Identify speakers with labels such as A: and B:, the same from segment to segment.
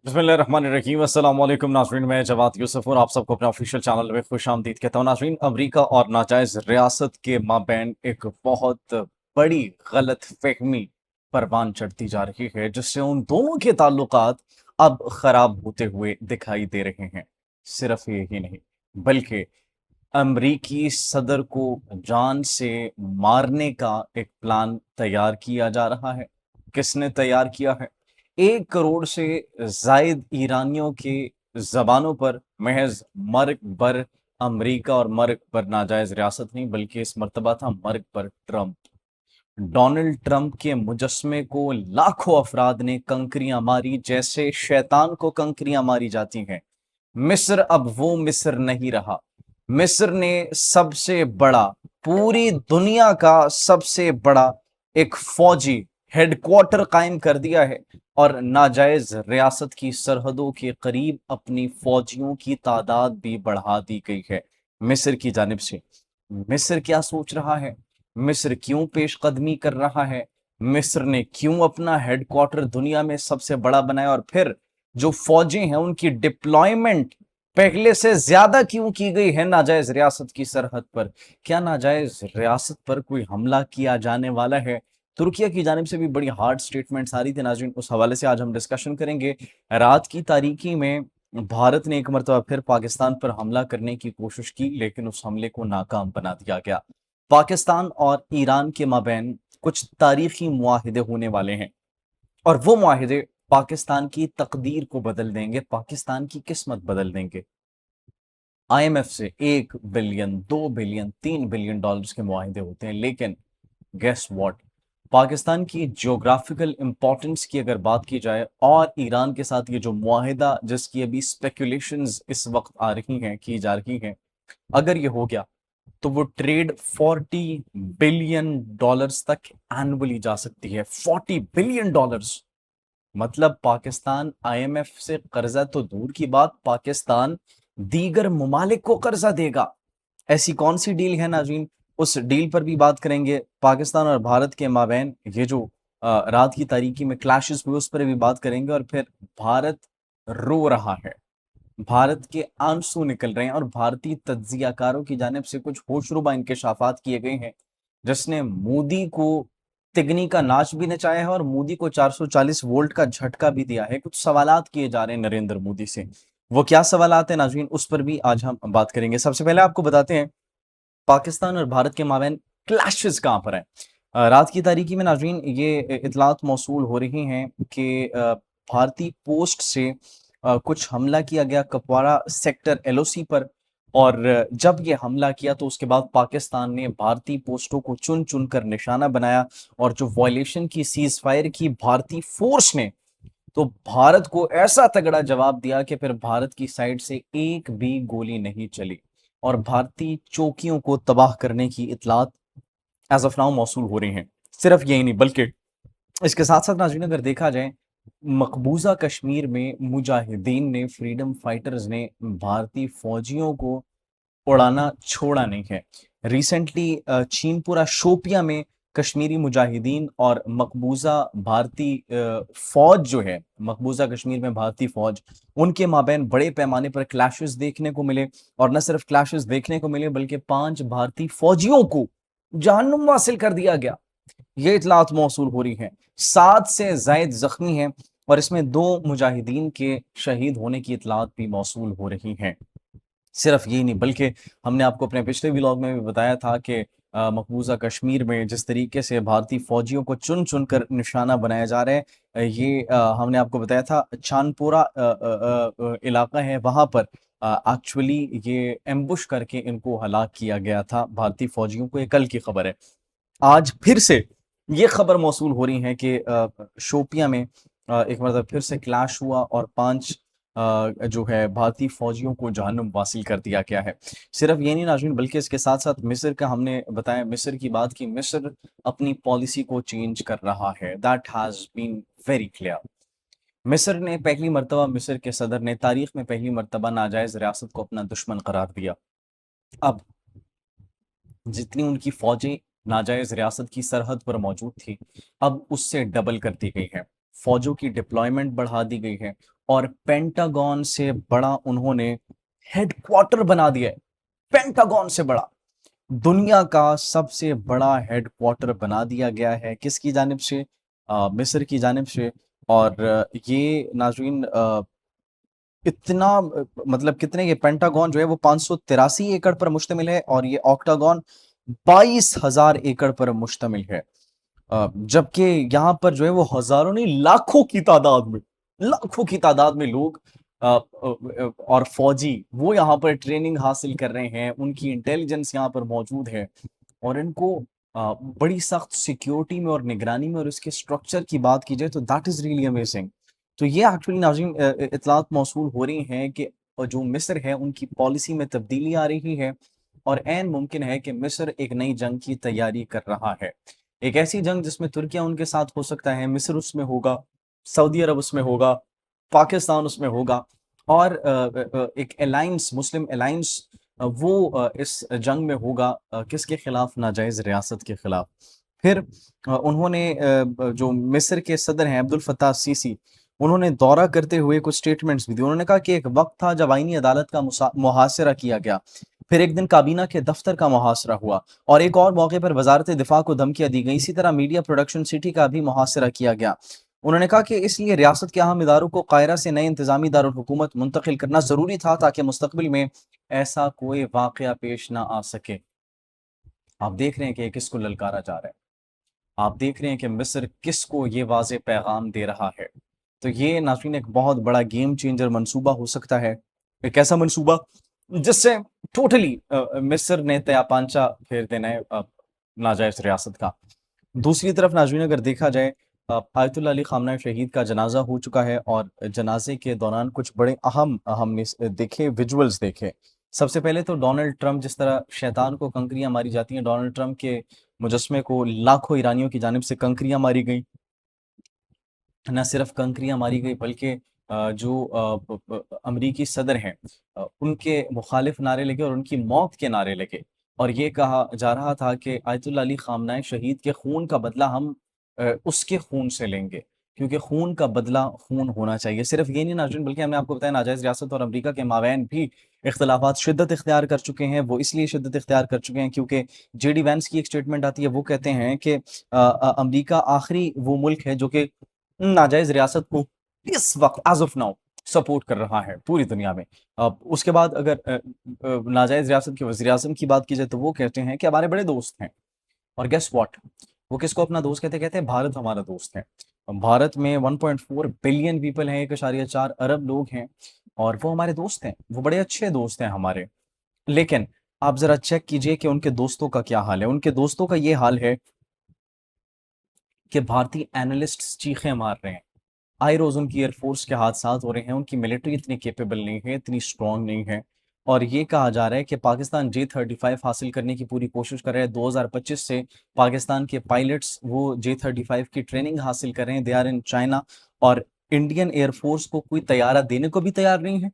A: बिस्मिल्लाहिर्रहमानिर्रहीम अस्सलाम वालेकुम नाज़रीन, मैं जवाद यूसुफ और आप सबको अपने ऑफिशियल चैनल में खुशामदीद कहता हूँ। नाज़रीन, अमेरिका और नाजायज़ रियासत के माबैन एक बहुत बड़ी गलत फहमी परवान चढ़ती जा रही है, जिससे उन दोनों के ताल्लुकात अब खराब होते हुए दिखाई दे रहे हैं। सिर्फ यही नहीं, बल्कि अमरीकी सदर को जान से मारने का एक प्लान तैयार किया जा रहा है। किसने तैयार किया है? 1 करोड़ से जायद ईरानियों के जबानों पर महज मर्ग बर अमरीका और मर्ग पर नाजायज रियासत नहीं, बल्कि इस मर्तबा था मर्ग पर ट्रंप। डोनाल्ड ट्रंप के मुजस्मे को लाखों अफराद ने कंकरियां मारी, जैसे शैतान को कंकरियां मारी जाती हैं। मिस्र अब वो मिस्र नहीं रहा। मिस्र ने सबसे बड़ा, पूरी दुनिया का सबसे बड़ा एक फौजी हेडक्वार्टर कायम कर दिया है और नाजायज रियासत की सरहदों के करीब अपनी फौजियों की तादाद भी बढ़ा दी गई है मिस्र की जानिब से। मिस्र क्या सोच रहा है? मिस्र क्यों पेशकदमी कर रहा है? मिस्र ने क्यों अपना हेडक्वार्टर दुनिया में सबसे बड़ा बनाया और फिर जो फौजें हैं उनकी डिप्लॉयमेंट पहले से ज्यादा क्यों की गई है नाजायज रियासत की सरहद पर? क्या नाजायज रियासत पर कोई हमला किया जाने वाला है? तुर्किया की जानिब से भी बड़ी हार्ड स्टेटमेंट्स आ रही थी नाज़रीन, उस हवाले से आज हम डिस्कशन करेंगे। रात की तारीकी में भारत ने एक मरतबा फिर पाकिस्तान पर हमला करने की कोशिश की, लेकिन उस हमले को नाकाम बना दिया गया। पाकिस्तान और ईरान के माबैन कुछ तारीखी मुआहिदे होने वाले हैं और वो मुआहिदे पाकिस्तान की तकदीर को बदल देंगे, पाकिस्तान की किस्मत बदल देंगे। आईएमएफ से 1 बिलियन, 2 बिलियन, $3 बिलियन के मुआहिदे होते हैं, लेकिन गेस व्हाट, पाकिस्तान की ज्योग्राफिकल इंपॉर्टेंस की अगर बात की जाए और ईरान के साथ ये जो मुआहिदा जिसकी अभी स्पेकुलेशंस इस वक्त आ रही हैं, की जा रही हैं, अगर ये हो गया तो वो ट्रेड $40 बिलियन तक एनुअली जा सकती है। $40 बिलियन, मतलब पाकिस्तान आईएमएफ से कर्जा तो दूर की बात, पाकिस्तान दीगर ममालिक को कर्जा देगा। ऐसी कौन सी डील है नाज़रीन? उस डील पर भी बात करेंगे। पाकिस्तान और भारत के माबैन ये जो रात की तारीकी में क्लैशेस हुए उस पर भी बात करेंगे और फिर भारत रो रहा है, भारत के आंसू निकल रहे हैं और भारतीय तज्जियाकारों की जानिब से कुछ होशरुबा इंकशाफात किए गए हैं, जिसने मोदी को तिगनी का नाच भी नचाया है और मोदी को 440 वोल्ट का झटका भी दिया है। कुछ सवालात किए जा रहे हैं नरेंद्र मोदी से। वो क्या सवालात हैं नाज़रीन, उस पर भी आज हम बात करेंगे। सबसे पहले आपको बताते हैं पाकिस्तान और भारत के माबैन क्लैशेस कहां पर हैं। रात की तारीकी में नाज़रीन ये इतलात मौसूल हो रही हैं कि भारतीय पोस्ट से कुछ हमला किया गया कुपवाड़ा सेक्टर एलओसी पर, और जब ये हमला किया तो उसके बाद पाकिस्तान ने भारतीय पोस्टों को चुन चुन कर निशाना बनाया और जो वॉयलेशन की सीज फायर की भारतीय फोर्स ने, तो भारत को ऐसा तगड़ा जवाब दिया कि फिर भारत की साइड से एक भी गोली नहीं चली और भारतीय चौकियों को तबाह करने की इतलात एज ऑफ नाउ मौसूल हो रही हैं। सिर्फ यही नहीं, बल्कि इसके साथ साथ नाज़रीन अगर देखा जाए, मकबूजा कश्मीर में मुजाहिदीन ने, फ्रीडम फाइटर्स ने भारतीय फौजियों को उड़ाना छोड़ा नहीं है। रिसेंटली चीनपुरा शोपिया में कश्मीरी मुजाहिदीन और मकबूजा भारतीय फौज जो है, मकबूजा कश्मीर में भारतीय फौज, उनके माबैन बड़े पैमाने पर क्लैशेस देखने को मिले और न सिर्फ क्लैशेस देखने को मिले बल्कि 5 भारतीय फौजियों को जहन्नुम हासिल कर दिया गया। ये इतलात मौसूल हो रही हैं। 7 से जायद जख्मी हैं और इसमें 2 मुजाहिदीन के शहीद होने की इतलात भी मौसूल हो रही हैं। सिर्फ यही नहीं, बल्कि हमने आपको अपने पिछले व्लॉग में भी बताया था कि मकबूजा कश्मीर में जिस तरीके से भारतीय फौजियों को चुन चुन कर निशाना बनाया जा रहा है, ये हमने आपको बताया था चांदपोरा इलाका है, वहां पर एक्चुअली ये एम्बुश करके इनको हलाक किया गया था भारतीय फौजियों को। ये कल की खबर है। आज फिर से ये खबर मौसूल हो रही है कि शोपिया में एक मतलब फिर से क्लैश हुआ और 5 जो है भारतीय फौजियों को जहन्नुम वासिल कर दिया गया है। सिर्फ ये नहीं नाज़रीन, बल्कि इसके साथ साथ मिस्र का हमने बताया, मिस्र की बात की, मिस्र अपनी पॉलिसी को चेंज कर रहा है। That has been very clear. मिस्र ने पहली मर्तबा, मिस्र के सदर ने तारीख में पहली मर्तबा नाजायज रियासत को अपना दुश्मन करार दिया। अब जितनी उनकी फौजें नाजायज रियासत की सरहद पर मौजूद थी, अब उससे डबल कर दी गई है। फौजों की डिप्लॉयमेंट बढ़ा दी गई है और पेंटागन से बड़ा उन्होंने हेडक्वार्टर बना दिया है। पेंटागन से बड़ा, दुनिया का सबसे बड़ा हेडक्वार्टर बना दिया गया है किसकी जानिब से? मिस्र की जानिब से। और ये नाज़रीन इतना मतलब कितने, ये पेंटागन जो है वो 583 एकड़ पर मुश्तमिल है और ये ऑक्टागन 22,000 एकड़ पर मुश्तमिल है। जबकि यहाँ पर जो है वो हजारों नहीं लाखों की तादाद में लोग और फौजी वो यहाँ पर ट्रेनिंग हासिल कर रहे हैं, उनकी इंटेलिजेंस यहाँ पर मौजूद है और इनको बड़ी सख्त सिक्योरिटी में और निगरानी में, और इसके स्ट्रक्चर की बात की जाए तो दैट इज़ रियली अमेजिंग। तो ये एक्चुअली नाज़रीन इत्तलात मौसूल हो रही हैं कि जो मिस्र है उनकी पॉलिसी में तब्दीली आ रही है और ऐन मुमकिन है कि मिस्र एक नई जंग की तैयारी कर रहा है। एक ऐसी जंग जिसमें तुर्किया उनके साथ हो सकता है, मिस्र उसमें होगा, सऊदी अरब उसमें होगा, पाकिस्तान उसमें होगा और एक अलायंस, मुस्लिम अलायंस वो इस जंग में होगा किसके खिलाफ? नाजायज़ रियासत के खिलाफ। फिर उन्होंने जो मिस्र के सदर हैं अब्दुल फत्ताह सीसी, उन्होंने दौरा करते हुए कुछ स्टेटमेंट्स भी दी। उन्होंने कहा कि एक वक्त था जब आईनी अदालत का मुहासरा किया गया, फिर एक दिन काबीना के दफ्तर का मुहासरा हुआ और एक और मौके पर वजारत दिफा को धमकियां दी गई। इसी तरह मीडिया प्रोडक्शन सिटी का भी मुहासरा किया गया। उन्होंने कहा कि इसलिए रियासत के अहम इदारों को कायरा से नए इंतजामी दारुल हुकूमत मुंतकिल करना जरूरी था ताकि मुस्तकबिल में ऐसा कोई वाकया पेश ना आ सके। आप देख रहे हैं कि ये किसको ललकारा जा रहा है, आप देख रहे हैं कि मिस्र किसको ये वाज़ेह पैगाम दे रहा है। तो ये नाज़रीन एक बहुत बड़ा गेम चेंजर मंसूबा हो सकता है। एक ऐसा मंसूबा जिससे टोटली मिस्र ने तयापांचा फेर देना है नाजायज़ रियासत का। दूसरी तरफ नाज़रीन अगर देखा जाए, आयतुल्लाह अली ख़ामनेई शहीद का जनाज़ा हो चुका है और जनाज़े के दौरान कुछ बड़े अहम हमने देखे, विजुअल्स देखे। सबसे पहले तो डोनाल्ड ट्रंप, जिस तरह शैतान को कंकरियाँ मारी जाती हैं, डोनाल्ड ट्रंप के मुजस्मे को लाखों ईरानियों की जानिब से कंकरियाँ मारी गई। न सिर्फ कंकरियाँ मारी गई बल्कि जो अमरीकी सदर हैं उनके मुखालिफ नारे लगे और उनकी मौत के नारे लगे और ये कहा जा रहा था कि आयतुल्लाह अली ख़ामनेई शहीद के खून का बदला हम उसके खून से लेंगे, क्योंकि खून का बदला खून होना चाहिए। सिर्फ ये नहीं नाज़रीन, बल्कि हमने आपको बताया नाजायज़ रियासत और अमरीका के माबैन भी इख्तलाफात शिद्दत इख्तियार कर चुके हैं। वो इसलिए शिद्दत इख्तियार कर चुके हैं क्योंकि जेडी वैंस की एक स्टेटमेंट आती है, वो कहते हैं कि अमरीका आखिरी वो मुल्क है जो कि नाजायज़ रियासत को इस वक़्त एज़ ऑफ नाउ सपोर्ट कर रहा है पूरी दुनिया में। उसके बाद अगर नाजायज़ रियासत के वज़ीर-ए-आज़म की बात की जाए तो वो कहते हैं कि हमारे बड़े दोस्त हैं और गेस व्हाट? वो किसको अपना दोस्त कहते हैं? कहते हैं भारत हमारा दोस्त है। भारत में 1.4 बिलियन पीपल हैं, 1.4 अरब लोग हैं और वो हमारे दोस्त हैं, वो बड़े अच्छे दोस्त हैं हमारे। लेकिन आप ज़रा चेक कीजिए कि उनके दोस्तों का क्या हाल है? उनके दोस्तों का ये हाल है कि भारतीय एनालिस्ट्स चीखें मार रहे हैं। आए रोज़ उनकी एयरफोर्स के हादसात हो रहे हैं, उनकी मिलिट्री इतनी कैपेबल नहीं है, इतनी स्ट्रॉन्ग नहीं है और ये कहा जा रहा है कि पाकिस्तान J-35 हासिल करने की पूरी कोशिश कर रहा है। 2025 से पाकिस्तान के पायलट्स वो J-35 की ट्रेनिंग हासिल कर रहे हैं, दे आर इन चाइना और इंडियन एयरफोर्स को कोई तैयारा देने को भी तैयार नहीं है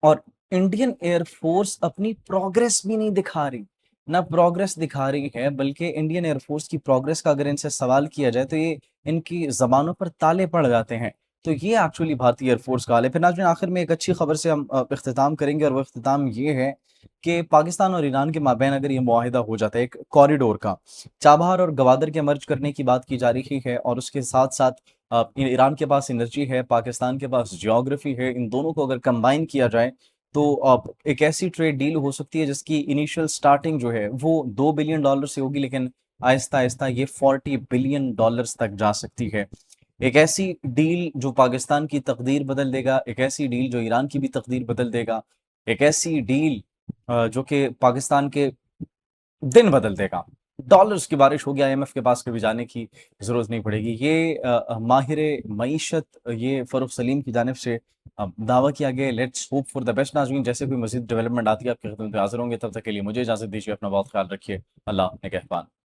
A: और इंडियन एयरफोर्स अपनी प्रोग्रेस भी नहीं दिखा रही, ना प्रोग्रेस दिखा रही है, बल्कि इंडियन एयरफोर्स की प्रोग्रेस का अगर इनसे सवाल किया जाए तो ये इनकी ज़बानों पर ताले पड़ जाते हैं। तो ये एक्चुअली भारतीय एयरफोर्स का हाल है। फिर नाज़रीन आखिर में एक अच्छी खबर से हम इख्तिताम करेंगे और वो इख्तिताम ये है कि पाकिस्तान और ईरान के माबैन अगर ये मुआहिदा हो जाता है एक कॉरिडोर का, चाबहार और गवादर के मर्ज करने की बात की जा रही है और उसके साथ-साथ ईरान के पास एनर्जी है, पाकिस्तान के पास जियोग्राफी है, इन दोनों को अगर कंबाइन किया जाए तो एक ऐसी ट्रेड डील हो सकती है जिसकी इनिशियल स्टार्टिंग जो है वो $2 बिलियन से होगी, लेकिन आहिस्ता-आहिस्ता ये $40 बिलियन तक जा सकती है। एक ऐसी डील जो पाकिस्तान की तकदीर बदल देगा, एक ऐसी डील जो ईरान की भी तकदीर बदल देगा, एक ऐसी डील जो कि पाकिस्तान के दिन बदल देगा। डॉलर्स की बारिश होगी, आईएमएफ के पास कभी जाने की ज़रूरत नहीं पड़ेगी। ये माहिर मईशत ये फ़ारूक सलीम की जानिब से दावा किया गया। Let's hope for the best नाज़रीन, जैसे कोई मज़ीद डेवलपमेंट आती है आपकी खिदमत में हाज़िर होंगे। तब तक के लिए मुझे इजाज़त दीजिए, अपना बहुत ख़्याल रखिए। अल्लाह निगहबान।